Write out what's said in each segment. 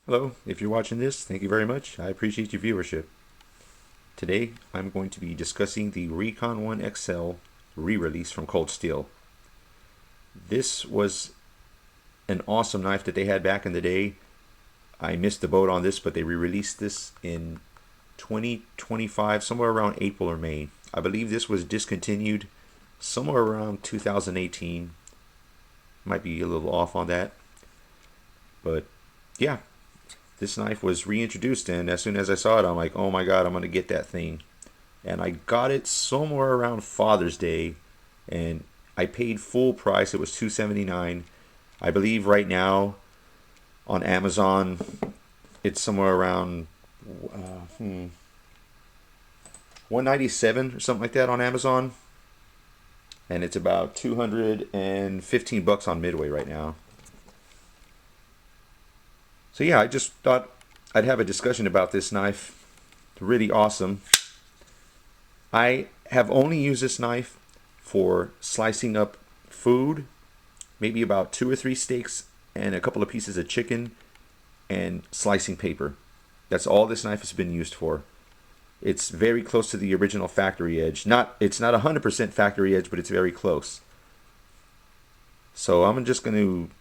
Hello, if you're watching this, thank you very much. I appreciate your viewership. Today, I'm going to be discussing the Recon 1 XL re-release from Cold Steel. This was an awesome knife that they had back in the day. I missed the boat on this, but they re-released this in 2025, somewhere around April or May. I believe this was discontinued somewhere around 2018. Might be a little off on that. But yeah, this knife was reintroduced, and as soon as I saw it, I'm like, oh my god, I'm gonna get that thing. And I got it somewhere around Father's Day, and I paid full price. It was $279. I believe right now on Amazon it's somewhere around 197 or something like that on Amazon, and it's about 215 bucks on Midway right now. So yeah, I just thought I'd have a discussion about this knife. Really awesome. I have only used this knife for slicing up food, maybe about 2 or 3 steaks and a couple of pieces of chicken, and slicing paper. That's all this knife has been used for. It's very close to the original factory edge. It's not 100% factory edge, but it's very close. So I'm just going to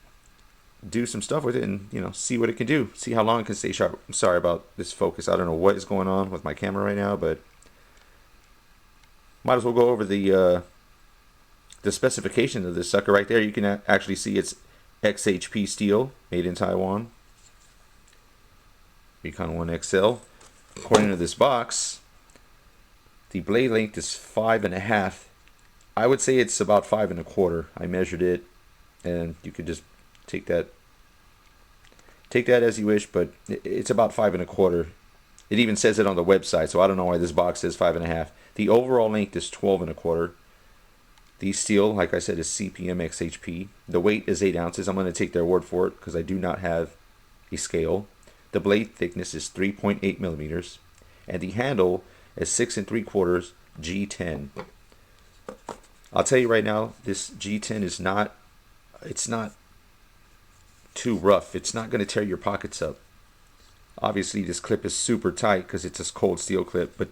do some stuff with it and see what it can do, see how long it can stay sharp. I'm sorry about this focus. I don't know what is going on with my camera right now, but might as well go over the specification of this sucker right there. You can actually see it's XHP steel, made in Taiwan. Recon 1 XL. According to this box, the blade length is 5.5. I would say it's about 5.25. I measured it, and you could just take that as you wish, but it's about 5.25. It even says it on the website, so I don't know why this box says 5.5. The overall length is 12.25. The steel, like I said, is CPM XHP. The weight is 8 ounces. I'm going to take their word for it because I do not have a scale. The blade thickness is 3.8 millimeters, and the handle is 6.75 G10. I'll tell you right now, this G10 is not. It's not too rough. It's not going to tear your pockets up. Obviously, this clip is super tight because it's a cold steel clip, but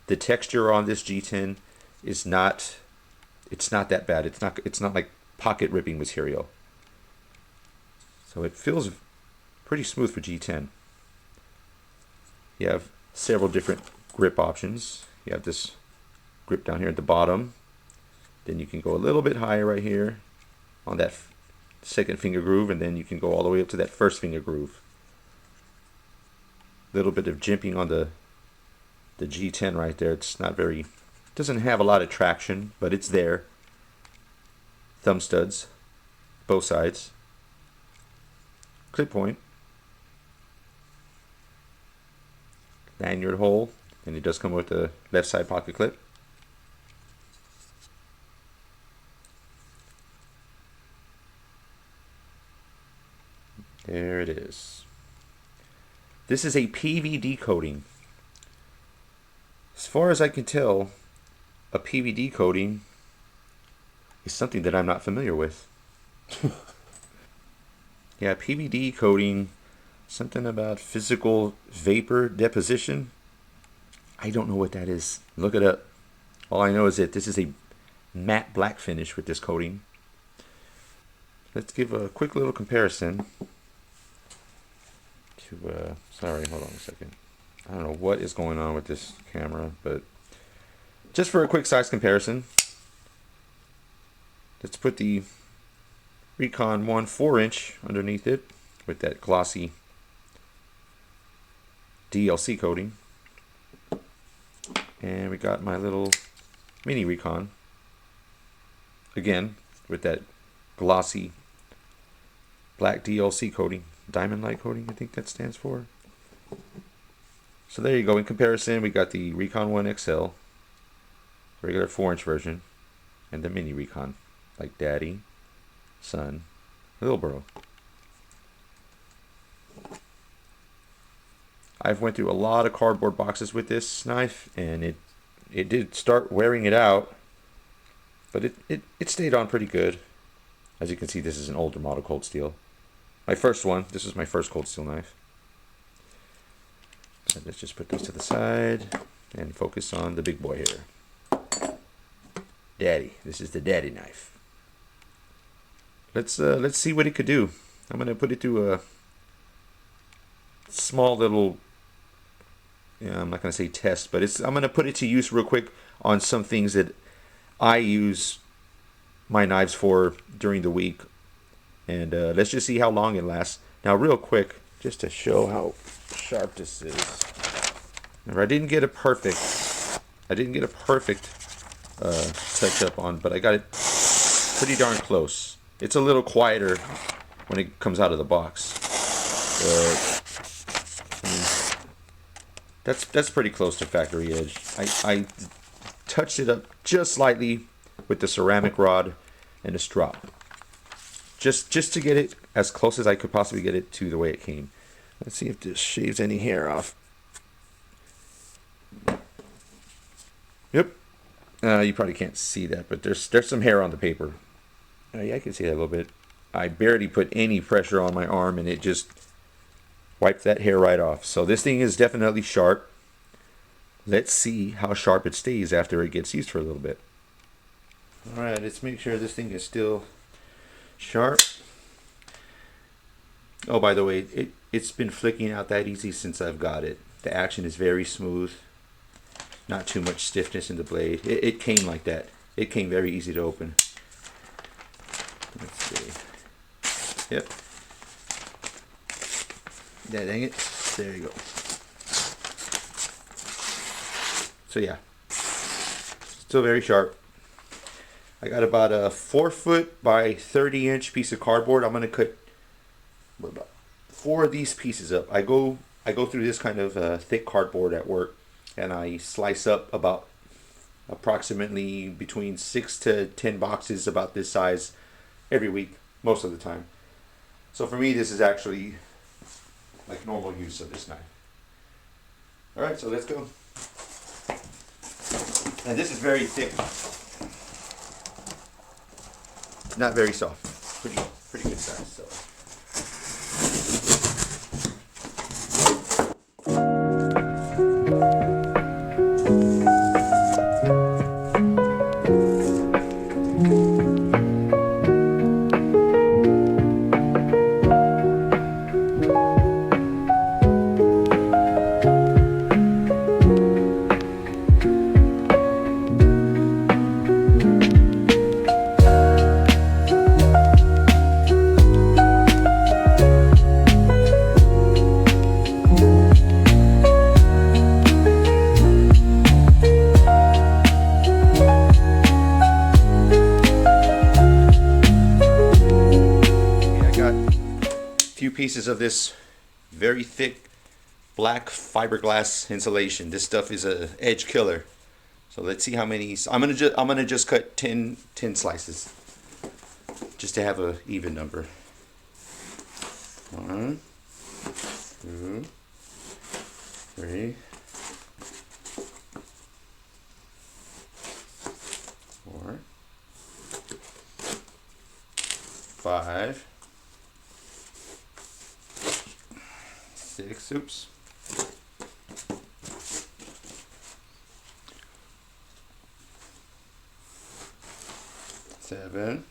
the texture on this G10 is not. It's not that bad. It's not like pocket ripping material. So it feels pretty smooth for G10. You have several different grip options. You have this grip down here at the bottom. Then you can go a little bit higher right here on that second finger groove, and then you can go all the way up to that first finger groove. Little bit of jimping on the G10 right there. It's not very, doesn't have a lot of traction, but it's there. Thumb studs, both sides. Clip point. Lanyard hole, and it does come with a left side pocket clip. There it is. This is a PVD coating. As far as I can tell, a PVD coating is something that I'm not familiar with. Yeah, PVD coating, something about physical vapor deposition. I don't know what that is. Look it up. All I know is that this is a matte black finish with this coating. Let's give a quick little comparison to, sorry, hold on a second. I don't know what is going on with this camera, but just for a quick size comparison, let's put the Recon 1 4-inch underneath it with that glossy DLC coating. And we got my little mini Recon, again, with that glossy black DLC coating, diamond light coating, I think that stands for. So there you go. In comparison, we got the Recon 1 XL, regular 4-inch version, and the mini Recon, like daddy, son, little bro. I've went through a lot of cardboard boxes with this knife, and it did start wearing it out, but it stayed on pretty good. As you can see, this is an older model Cold Steel. My first one. This is my first Cold Steel knife. And let's just put those to the side and focus on the big boy here. Daddy, this is the daddy knife. Let's see what it could do. I'm gonna put it through a small little, I'm not gonna say test, but I'm gonna put it to use real quick on some things that I use my knives for during the week, and let's just see how long it lasts. Now, real quick, just to show how sharp this is. Now, I didn't get a perfect touch up on, but I got it pretty darn close. It's a little quieter when it comes out of the box. That's pretty close to factory edge. I touched it up just slightly with the ceramic rod and a strop, just to get it as close as I could possibly get it to the way it came. Let's see if this shaves any hair off. Yep. You probably can't see that, but there's some hair on the paper. Yeah, I can see that a little bit. I barely put any pressure on my arm, and it just wiped that hair right off. So this thing is definitely sharp. Let's see how sharp it stays after it gets used for a little bit. Alright, let's make sure this thing is still sharp. Oh, by the way, it's been flicking out that easy since I've got it. The action is very smooth. Not too much stiffness in the blade. It came like that. It came very easy to open. Let's see. Yep. Yeah, dang it. There you go. So yeah, still very sharp. I got about a 4-foot by 30-inch piece of cardboard. I'm gonna cut about 4 of these pieces up. I go through this kind of thick cardboard at work, and I slice up about approximately between 6 to 10 boxes about this size every week, most of the time. So for me, this is actually like normal use of this knife. All right, so let's go. And this is very thick, not very soft. Pretty good size. So. Pieces of this very thick black fiberglass insulation. This stuff is a edge killer. So let's see how many. I'm gonna just cut 10 slices just to have a even number. 1, 2, 3, 4, 5, 6, oops. 7,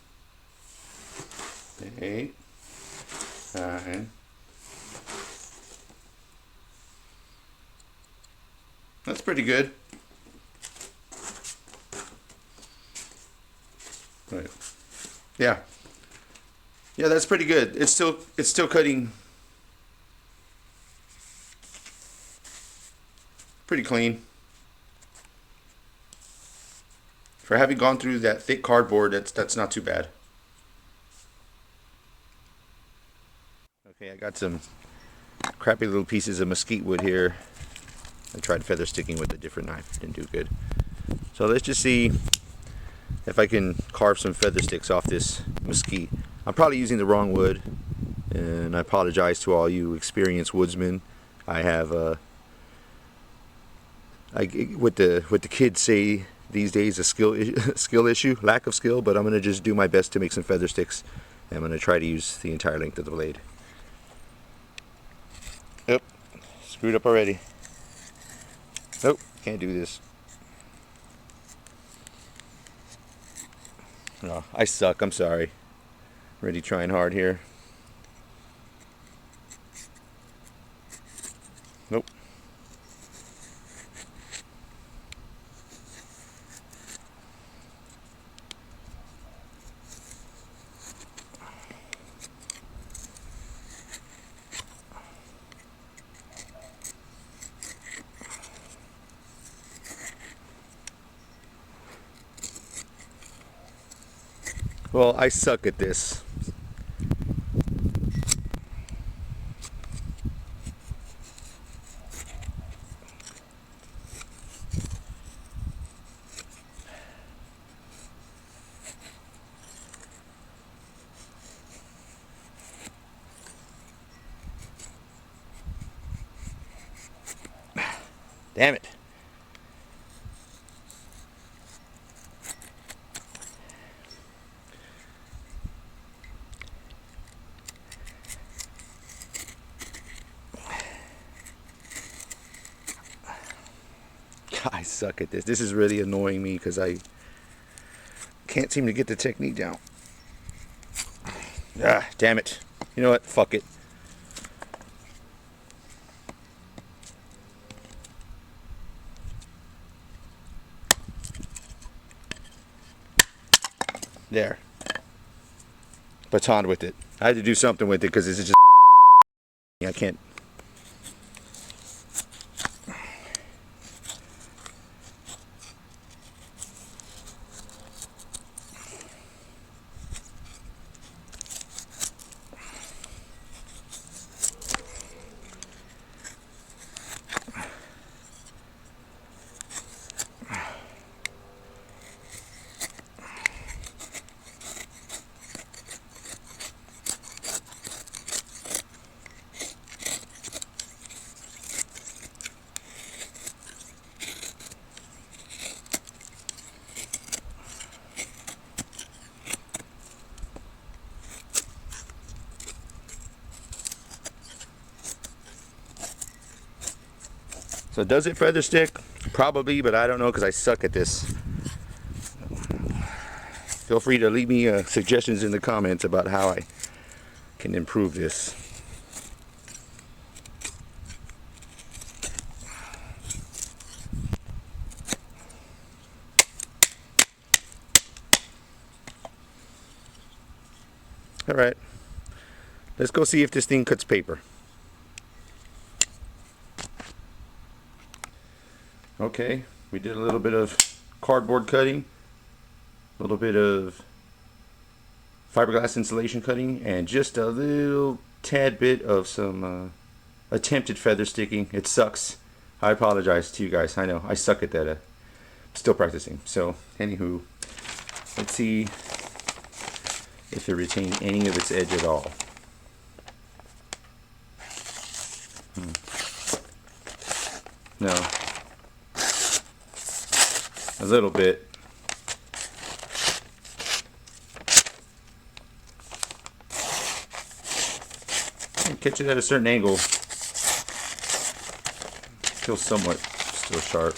8, 9. That's pretty good. Right. Yeah. Yeah, that's pretty good. It's still cutting pretty clean. For having gone through that thick cardboard, that's not too bad. Okay, I got some crappy little pieces of mesquite wood here. I tried feather sticking with a different knife, didn't do good. So let's just see if I can carve some feather sticks off this mesquite. I'm probably using the wrong wood, and I apologize to all you experienced woodsmen. I have what the kids say these days, a skill issue, lack of skill, but I'm going to just do my best to make some feather sticks. I'm going to try to use the entire length of the blade. Yep, screwed up already. Can't do this. Oh, I suck. I'm sorry. Really trying hard here. Nope. Well, I suck at this. Damn it. I suck at this. This is really annoying me because I can't seem to get the technique down. Ah, damn it. You know what? Fuck it. There. Baton with it. I had to do something with it because this is just I can't. So does it feather stick? Probably, but I don't know because I suck at this. Feel free to leave me suggestions in the comments about how I can improve this. All right, let's go see if this thing cuts paper. Okay, we did a little bit of cardboard cutting, a little bit of fiberglass insulation cutting, and just a little tad bit of some attempted feather sticking. It sucks. I apologize to you guys. I know I suck at that. Still practicing. So, anywho, let's see if it retained any of its edge at all. No. A little bit. Catch it at a certain angle. Feels somewhat still sharp.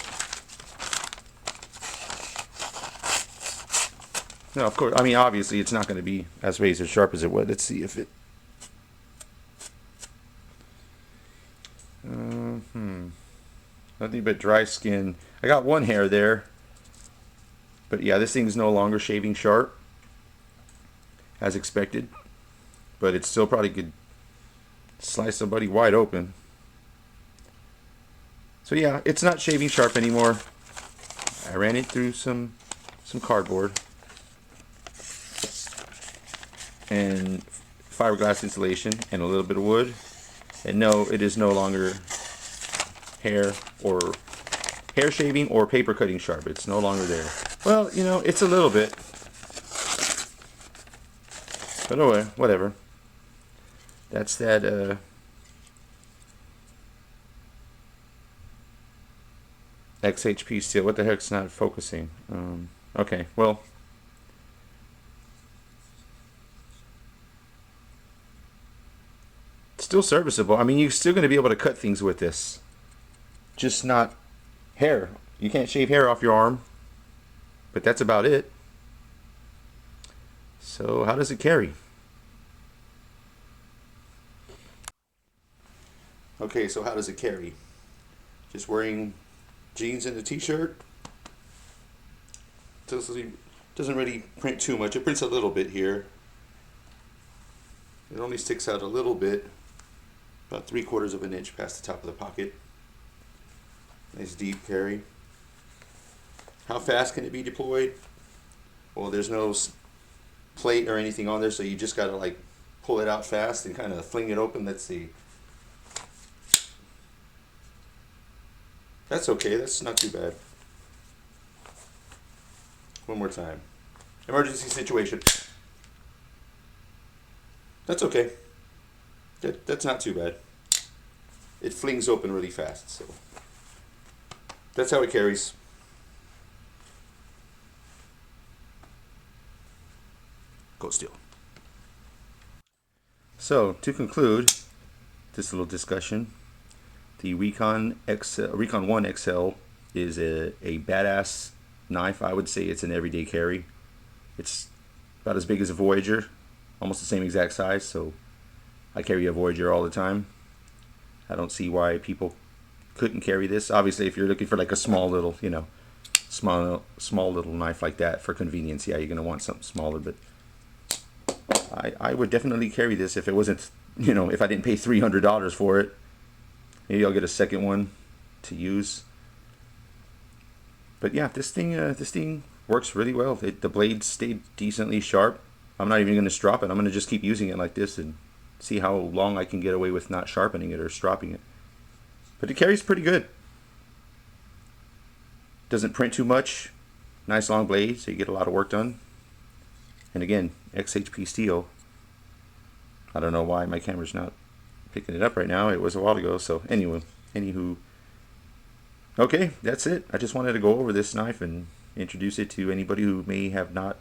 No, of course. I mean, obviously, it's not going to be as razor sharp as it was. Let's see if it. Nothing but dry skin. I got one hair there. But yeah, this thing's no longer shaving sharp, as expected. But it still probably could slice somebody wide open. So yeah, it's not shaving sharp anymore. I ran it through some cardboard and fiberglass insulation and a little bit of wood. And no, it is no longer hair shaving or paper cutting sharp. It's no longer there. Well, you know, it's a little bit. But oh well, whatever. That's that XHP steel. What the heck's not focusing? Okay, well. Still serviceable. I mean, you're still going to be able to cut things with this. Just not hair. You can't shave hair off your arm, but that's about it. So how does it carry? Okay, so how does it carry? Just wearing jeans and a t-shirt? Doesn't really print too much. It prints a little bit here. It only sticks out a little bit, about 3/4 of an inch past the top of the pocket. Nice deep carry. How fast can it be deployed? Well, there's no plate or anything on there, so you just gotta like pull it out fast and kind of fling it open. Let's see. That's okay, that's not too bad. One more time. Emergency situation. That's okay. That's not too bad. It flings open really fast, so that's how it carries. Cold Steel. So to conclude this little discussion, the Recon 1 XL is a badass knife. I would say it's an everyday carry. It's about as big as a Voyager, almost the same exact size, so I carry a Voyager all the time. I don't see why people couldn't carry this. Obviously, if you're looking for like a small little, small little knife like that for convenience, yeah, you're gonna want something smaller. But I would definitely carry this if it wasn't, if I didn't pay $300 for it. Maybe I'll get a second one to use. But yeah, this thing works really well. The blade stayed decently sharp. I'm not even going to strop it. I'm going to just keep using it like this and see how long I can get away with not sharpening it or stropping it. But it carries pretty good. Doesn't print too much. Nice long blade, so you get a lot of work done. And again, XHP steel. I don't know why my camera's not picking it up right now. It was a while ago. So anywho. Okay, that's it. I just wanted to go over this knife and introduce it to anybody who may have not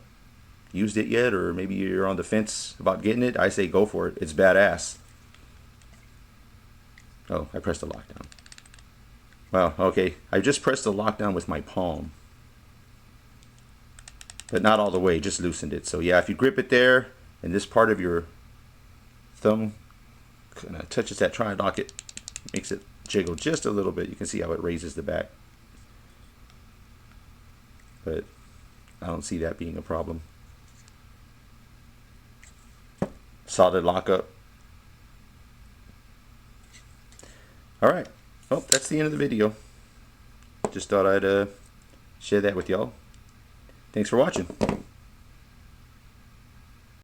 used it yet, or maybe you're on the fence about getting it. I say go for it. It's badass. Oh, I pressed the lockdown. Well, okay. I just pressed the lockdown with my palm. But not all the way, just loosened it. So yeah, if you grip it there and this part of your thumb kind of touches that tri-lock, it makes it jiggle just a little bit. You can see how it raises the back. But I don't see that being a problem. Solid lockup. Alright, well, that's the end of the video. Just thought I'd share that with y'all. Thanks for watching.